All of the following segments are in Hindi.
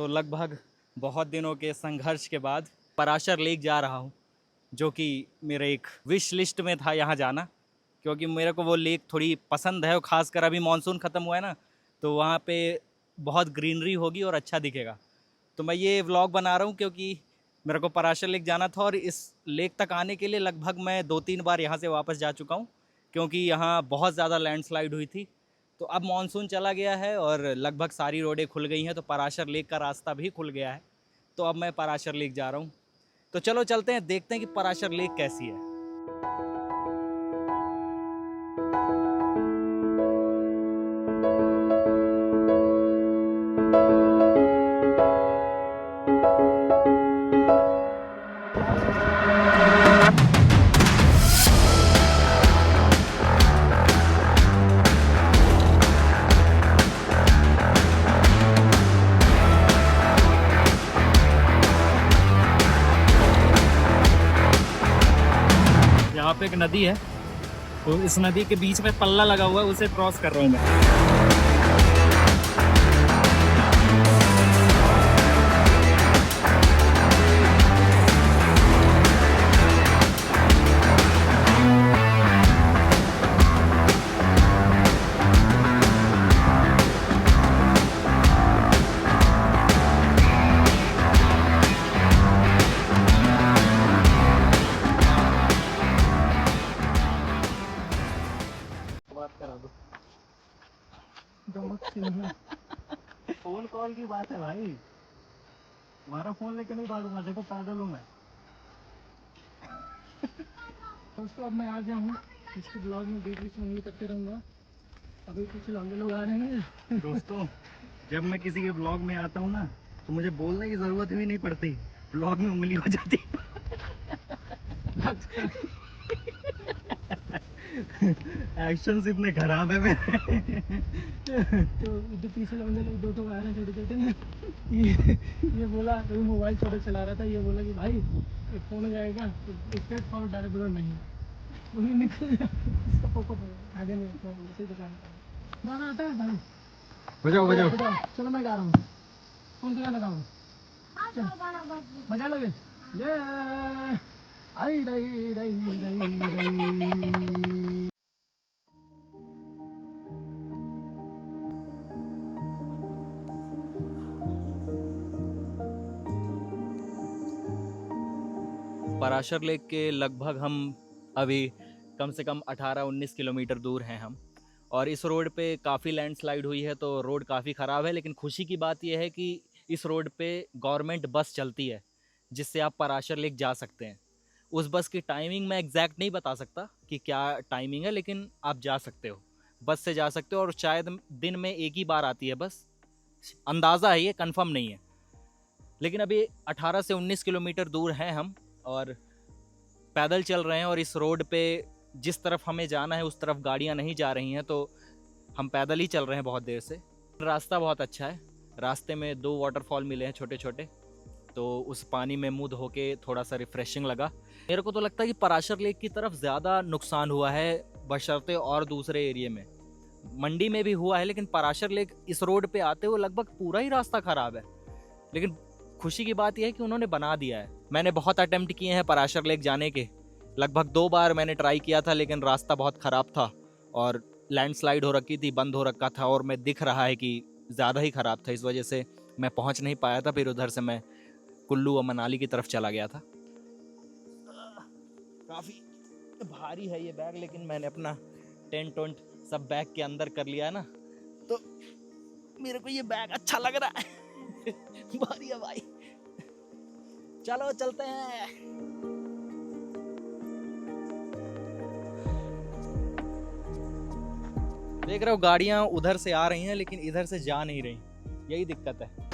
तो लगभग बहुत दिनों के संघर्ष के बाद पराशर लेक जा रहा हूँ, जो कि मेरे एक विश लिस्ट में था यहाँ जाना, क्योंकि मेरे को वो लेक थोड़ी पसंद है और ख़ासकर अभी मानसून ख़त्म हुआ है ना, तो वहाँ पे बहुत ग्रीनरी होगी और अच्छा दिखेगा। तो मैं ये व्लॉग बना रहा हूँ क्योंकि मेरे को पराशर लेक जाना था और इस लेक तक आने के लिए लगभग मैं 2-3 बार यहाँ से वापस जा चुका हूँ, क्योंकि यहाँ बहुत ज़्यादा लैंडस्लाइड हुई थी। तो अब मानसून चला गया है और लगभग सारी रोडें खुल गई हैं, तो पराशर लेक का रास्ता भी खुल गया है। तो अब मैं पराशर लेक जा रहा हूँ। तो चलो चलते हैं, देखते हैं कि पराशर लेक कैसी है। यहाँ पे एक नदी है, तो इस नदी के बीच में पल्ला लगा हुआ है, उसे क्रॉस कर रहा हूँ मैं। फोन कॉल की बात है भाई, तुम्हारा फोन लेके नहीं भागूंगा, देखो पैदल हूँ मैं। दोस्तों अब मैं आ गया हूँ, इसके ब्लॉग में बीच बीच में उंगली करते रहूँगा। अभी कुछ लंबे लोग आ रहे हैं। दोस्तों जब मैं किसी के ब्लॉग में आता हूँ ना, तो मुझे बोलने की जरूरत भी नहीं पड़ती, ब्लॉग में उंगली हो जाती। एक्शन इतने खराब है मेरे। तो इधर पीछे लंबे लोग दो आ रहे हैं छोटे छोटे। ये बोला, तो मोबाइल छोटे चला रहा था, ये बोला कि भाई एक फोन हो जाएगा, स्ट्रेट फॉरवर्ड डायरेक्ट बोला नहीं, वही निकल इसका पोको आगे नहीं उसी दुकान का गाना आता है भाई। बजाओ बजाओ, चलो मैं गा रहा हूँ। कौन सा गाना गाऊँ? मजा लगे ये आई रही रही रही। पराशर लेक के लगभग हम अभी कम से कम 18-19 किलोमीटर दूर हैं हम, और इस रोड पे काफ़ी लैंडस्लाइड हुई है, तो रोड काफ़ी ख़राब है। लेकिन खुशी की बात यह है कि इस रोड पे गवर्नमेंट बस चलती है, जिससे आप पराशर लेक जा सकते हैं। उस बस की टाइमिंग मैं एग्जैक्ट नहीं बता सकता कि क्या टाइमिंग है, लेकिन आप जा सकते हो, बस से जा सकते हो, और शायद दिन में एक ही बार आती है बस, अंदाज़ा है, ये कंफर्म नहीं है। लेकिन अभी 18 से 19 किलोमीटर दूर हैं हम, और पैदल चल रहे हैं, और इस रोड पे जिस तरफ हमें जाना है उस तरफ गाड़ियां नहीं जा रही हैं, तो हम पैदल ही चल रहे हैं बहुत देर से। रास्ता बहुत अच्छा है, रास्ते में 2 वाटरफॉल मिले हैं छोटे छोटे, तो उस पानी में मुँह धो के थोड़ा सा रिफ्रेशिंग लगा। मेरे को तो लगता है कि पराशर लेक की तरफ ज़्यादा नुकसान हुआ है बशर्ते और दूसरे एरिए में, मंडी में भी हुआ है, लेकिन पराशर लेक इस रोड पे आते हुए लगभग पूरा ही रास्ता ख़राब है। लेकिन खुशी की बात यह है कि उन्होंने बना दिया है। मैंने बहुत अटेम्प्ट किए हैं पराशर लेक जाने के, लगभग 2 बार मैंने ट्राई किया था, लेकिन रास्ता बहुत ख़राब था और लैंडस्लाइड हो रखी थी, बंद हो रखा था, और मैं दिख रहा है कि ज़्यादा ही ख़राब था, इस वजह से मैं पहुंच नहीं पाया था। फिर उधर से मैं कुल्लू और मनाली की तरफ चला गया था। काफ़ी भारी है ये बैग, लेकिन मैंने अपना टेंट वेंट सब बैग के अंदर कर लिया है ना, तो मेरे को ये बैग अच्छा लग रहा है। भारी है भाई, चलो चलते हैं। देख रहे हो गाड़ियां उधर से आ रही हैं, लेकिन इधर से जा नहीं रही, यही दिक्कत है।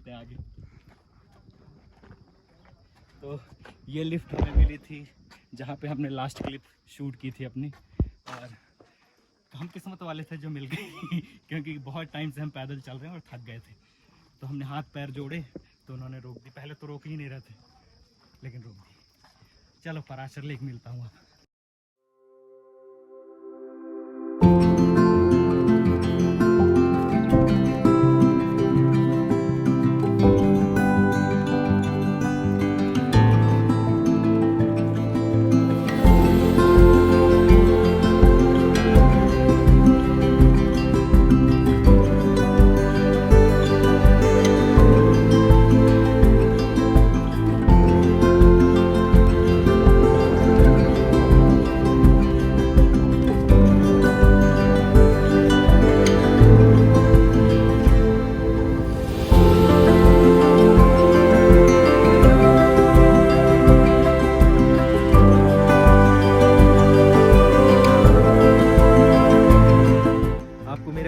चलते हैं आगे। तो ये लिफ्ट हमें मिली थी जहाँ पे हमने लास्ट क्लिप शूट की थी अपनी, और हम किस्मत वाले थे जो मिल गई क्योंकि बहुत टाइम से हम पैदल चल रहे हैं और थक गए थे। तो हमने हाथ पैर जोड़े तो उन्होंने रोक दी। पहले तो रोक ही नहीं रहे थे लेकिन रोक दी। चलो पराशर लेक मिलता हूँ अब।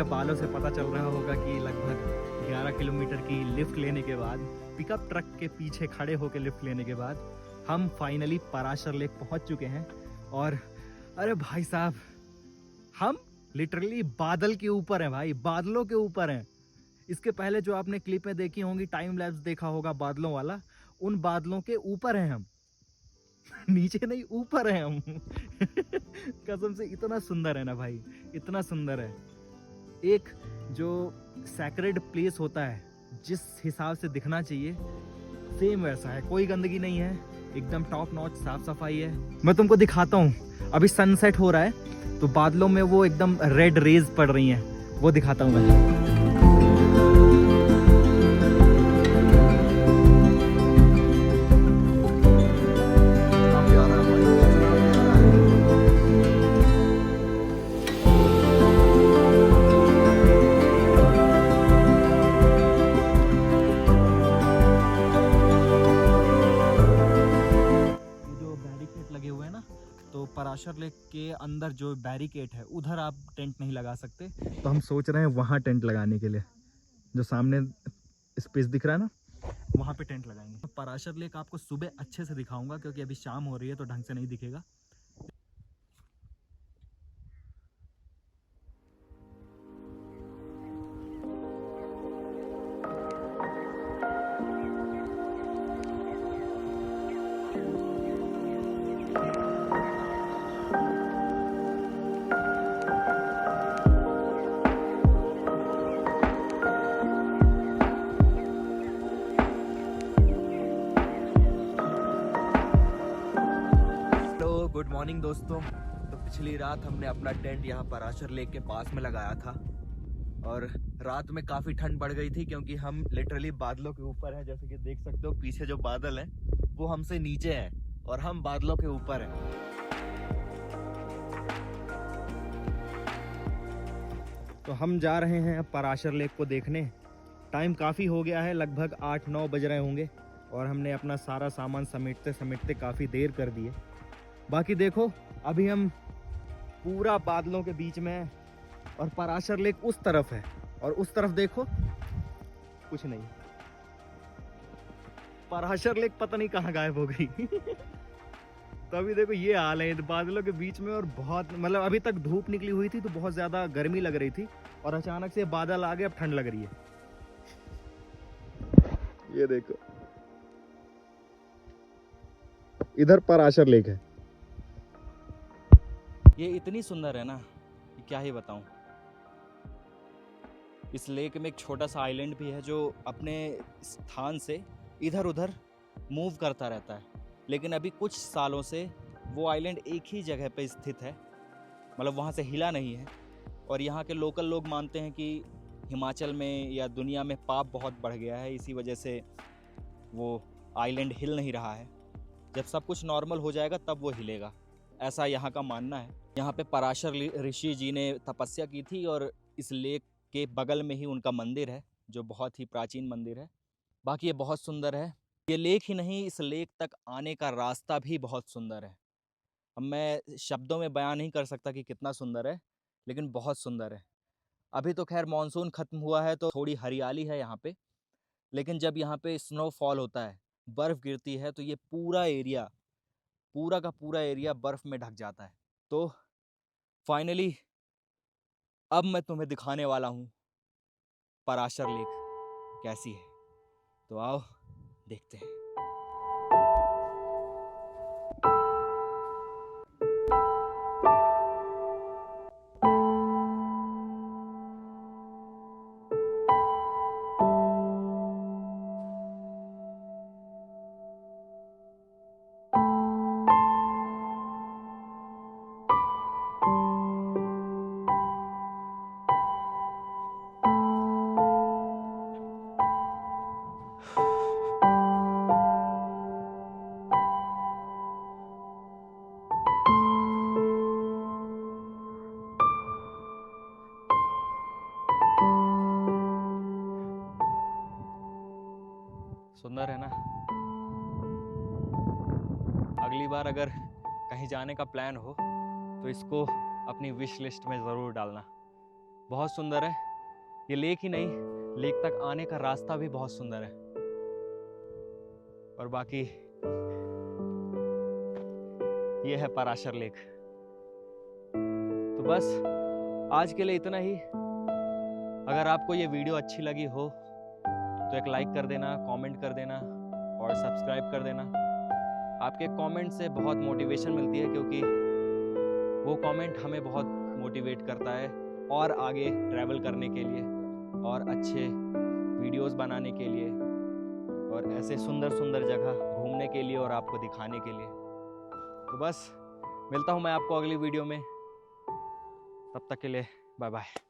बालों से पता चल रहा होगा कि लगभग 11 किलोमीटर की लिफ्ट लेने के बाद, पिकअप ट्रक के पीछे खड़े होकर लिफ्ट लेने के बाद हम फाइनली पराशर लेक पहुंच चुके हैं। और अरे भाई साहब, हम लिटरली बादल के ऊपर हैं भाई, बादलों के ऊपर हैं। इसके पहले जो आपने क्लिपें देखी होंगी, टाइम लैप्स देखा होगा बादलों वाला, उन बादलों के ऊपर हैं हम नीचे नहीं, ऊपर हैं हम कसम से इतना सुंदर है ना भाई, इतना सुंदर है। एक जो सैक्रेड प्लेस होता है, जिस हिसाब से दिखना चाहिए सेम वैसा है। कोई गंदगी नहीं है, एकदम टॉप नॉच साफ सफाई है। मैं तुमको दिखाता हूँ, अभी सनसेट हो रहा है तो बादलों में वो एकदम रेड रेज पड़ रही हैं, वो दिखाता हूँ मैं। तो पराशर लेक के अंदर जो बैरिकेड है उधर आप टेंट नहीं लगा सकते, तो हम सोच रहे हैं वहाँ टेंट लगाने के लिए। जो सामने स्पेस दिख रहा है ना, वहाँ पे टेंट लगाएंगे। पराशर लेक आपको सुबह अच्छे से दिखाऊंगा क्योंकि अभी शाम हो रही है तो ढंग से नहीं दिखेगा। गुड मॉर्निंग दोस्तों। तो पिछली रात हमने अपना टेंट यहाँ पराशर लेक के पास में लगाया था और रात में काफ़ी ठंड बढ़ गई थी क्योंकि हम लिटरली बादलों के ऊपर हैं। जैसे कि देख सकते हो पीछे जो बादल हैं वो हमसे नीचे हैं और हम बादलों के ऊपर हैं। तो हम जा रहे हैं पराशर लेक को देखने। टाइम काफ़ी हो गया है, लगभग 8-9 बज रहे होंगे और हमने अपना सारा सामान समेटते समेटते काफ़ी देर कर दी है। बाकी देखो, अभी हम पूरा बादलों के बीच में हैं और पराशर लेक उस तरफ है और उस तरफ देखो कुछ नहीं। पराशर लेक पता नहीं कहाँ गायब हो गई तो अभी देखो ये हाल है बादलों के बीच में। और बहुत मतलब अभी तक धूप निकली हुई थी तो बहुत ज़्यादा गर्मी लग रही थी और अचानक से बादल आ गए, अब ठंड लग रही है। ये देखो, इधर पराशर लेक है। ये इतनी सुंदर है ना कि क्या ही बताऊं। इस लेक में एक छोटा सा आइलैंड भी है जो अपने स्थान से इधर उधर मूव करता रहता है, लेकिन अभी कुछ सालों से वो आइलैंड एक ही जगह पे स्थित है, मतलब वहाँ से हिला नहीं है। और यहाँ के लोकल लोग मानते हैं कि हिमाचल में या दुनिया में पाप बहुत बढ़ गया है, इसी वजह से वो आइलैंड हिल नहीं रहा है। जब सब कुछ नॉर्मल हो जाएगा तब वो हिलेगा, ऐसा यहाँ का मानना है। यहाँ पे पराशर ऋषि जी ने तपस्या की थी और इस लेक के बगल में ही उनका मंदिर है जो बहुत ही प्राचीन मंदिर है। बाकी ये बहुत सुंदर है। ये लेक ही नहीं, इस लेक तक आने का रास्ता भी बहुत सुंदर है। अब मैं शब्दों में बयान नहीं कर सकता कि कितना सुंदर है, लेकिन बहुत सुंदर है। अभी तो खैर मानसून ख़त्म हुआ है तो थोड़ी हरियाली है यहाँ पे, लेकिन जब यहाँ पे स्नोफॉल होता है, बर्फ़ गिरती है, तो ये पूरा एरिया, पूरा का पूरा एरिया बर्फ़ में ढक जाता है। तो फाइनली अब मैं तुम्हें दिखाने वाला हूँ पराशर लेक कैसी है। तो आओ देखते हैं। सुंदर है ना? अगली बार अगर कहीं जाने का प्लान हो तो इसको अपनी विश लिस्ट में ज़रूर डालना। बहुत सुंदर है। ये लेक ही नहीं, लेक तक आने का रास्ता भी बहुत सुंदर है। और बाकी ये है पराशर लेक। तो बस आज के लिए इतना ही। अगर आपको ये वीडियो अच्छी लगी हो तो एक लाइक कर देना, कमेंट कर देना और सब्सक्राइब कर देना। आपके कमेंट से बहुत मोटिवेशन मिलती है, क्योंकि वो कमेंट हमें बहुत मोटिवेट करता है और आगे ट्रैवल करने के लिए और अच्छे वीडियोस बनाने के लिए और ऐसे सुंदर सुंदर जगह घूमने के लिए और आपको दिखाने के लिए। तो बस मिलता हूँ मैं आपको अगली वीडियो में। तब तक के लिए बाय बाय।